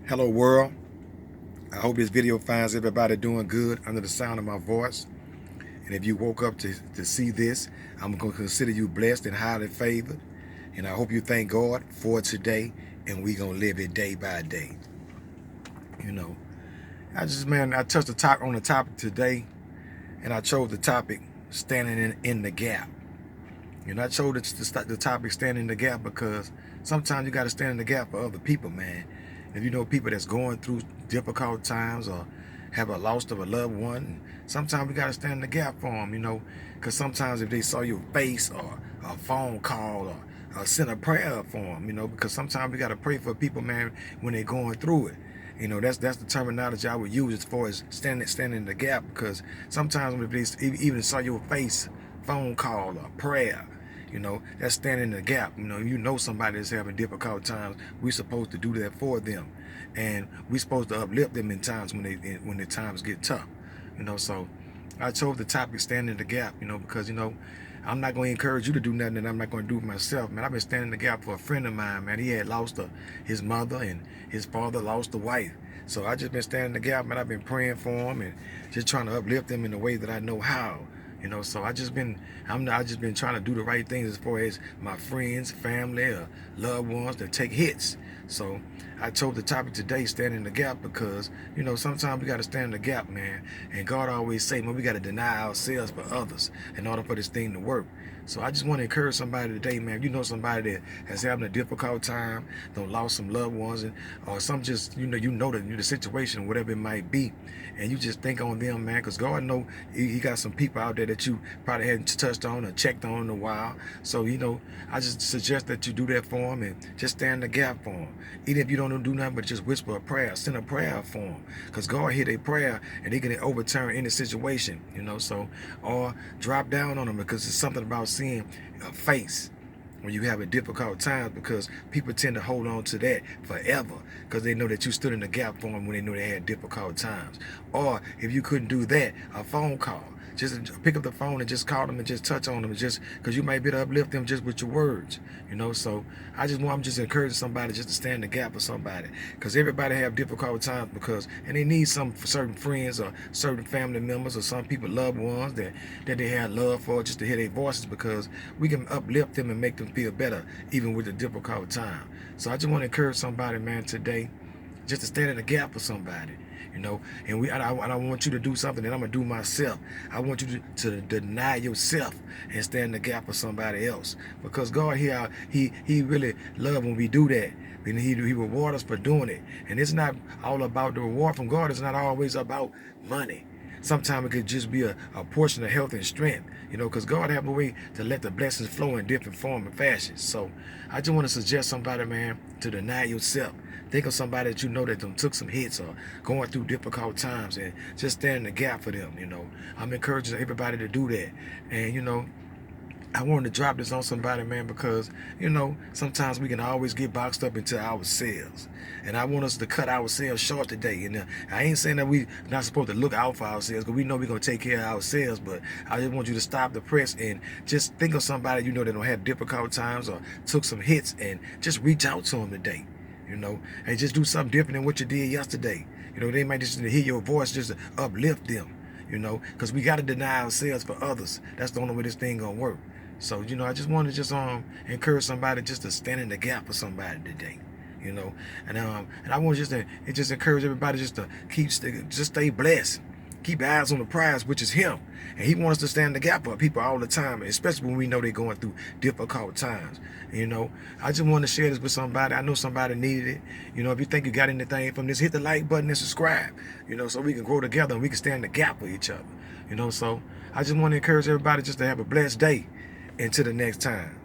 Hello world, I hope this video finds everybody doing good under the sound of my voice. And if you woke up to see this, I'm going to consider you blessed and highly favored. And I hope you thank God for today, and we going to live it day by day. You know, I touched on the topic today, and I chose the topic standing in the gap. I chose the topic standing in the gap because sometimes you got to stand in the gap for other people, man. If you know people that's going through difficult times or have a loss of a loved one, sometimes we got to stand in the gap for them, because sometimes if they saw your face or a phone call or send a prayer for them, because sometimes we got to pray for people, man, when they're going through it. That's the terminology I would use as far as standing in the gap, because sometimes if they even saw your face, phone call or prayer, that's standing in the gap. Somebody that's having difficult times, we're supposed to do that for them, and we're supposed to uplift them in times when the times get tough. So I chose the topic standing in the gap, because I'm not going to encourage you to do nothing that I'm not going to do myself, man. I've been standing in the gap for a friend of mine, man. He had lost his mother, and his father lost a wife. So I just been standing in the gap, man. I've been praying for him and just trying to uplift him in the way that I know how. So I just been trying to do the right things as far as my friends, family, or loved ones that take hits. So I chose the topic today, standing in the gap, because sometimes we got to stand in the gap, man. And God always say, man, we got to deny ourselves for others in order for this thing to work. So I just want to encourage somebody today, man. If you know somebody that has having a difficult time, lost some loved ones, or some just the situation, whatever it might be, and you just think on them, man, because God know he got some people out there that you probably hadn't touched on or checked on in a while. So I just suggest that you do that for them and just stand in the gap for them. Even if you don't do nothing but just whisper a prayer, send a prayer for them, because God hear their prayer and He can overturn any situation. So, or drop down on them, because it's something about seeing a face when you have a difficult time, because people tend to hold on to that forever because they know that you stood in the gap for them when they knew they had difficult times. Or if you couldn't do that, a phone call. Just pick up the phone and just call them and just touch on them, just because you might be able to uplift them just with your words. So I'm just encouraging somebody just to stand in the gap for somebody, because everybody have difficult times, and they need some certain friends or certain family members or some people, loved ones that they have love for, just to hear their voices, because we can uplift them and make them feel better even with the difficult time. So I just want to encourage somebody, man, today, just to stand in the gap for somebody. And I want you to do something that I'm gonna do myself. I want you to deny yourself and stand in the gap for somebody else, because God here, he really love when we do that, and he reward us for doing it. And it's not all about the reward from God. It's not always about money. Sometimes it could just be a portion of health and strength, because God have a way to let the blessings flow in different form and fashions. So I just want to suggest somebody, man, to deny yourself. Think of somebody that that took some hits or going through difficult times, and just stand in the gap for them. I'm encouraging everybody to do that. And I wanted to drop this on somebody, man, because sometimes we can always get boxed up into ourselves, and I want us to cut ourselves short today. And I ain't saying that we not supposed to look out for ourselves, because we know we're gonna take care of ourselves, but I just want you to stop the press and just think of somebody that don't have difficult times or took some hits, and just reach out to them today. And just do something different than what you did yesterday. They might just hear your voice, just to uplift them. Because we got to deny ourselves for others. That's the only way this thing gonna work. So I just want to encourage somebody just to stand in the gap for somebody today. And I want to just encourage everybody just to stay blessed. Keep your eyes on the prize, which is Him. And He wants us to stand in the gap for people all the time, especially when we know they're going through difficult times. I just want to share this with somebody. I know somebody needed it. If you think you got anything from this, hit the like button and subscribe, so we can grow together and we can stand in the gap for each other. So I just want to encourage everybody just to have a blessed day. Until the next time.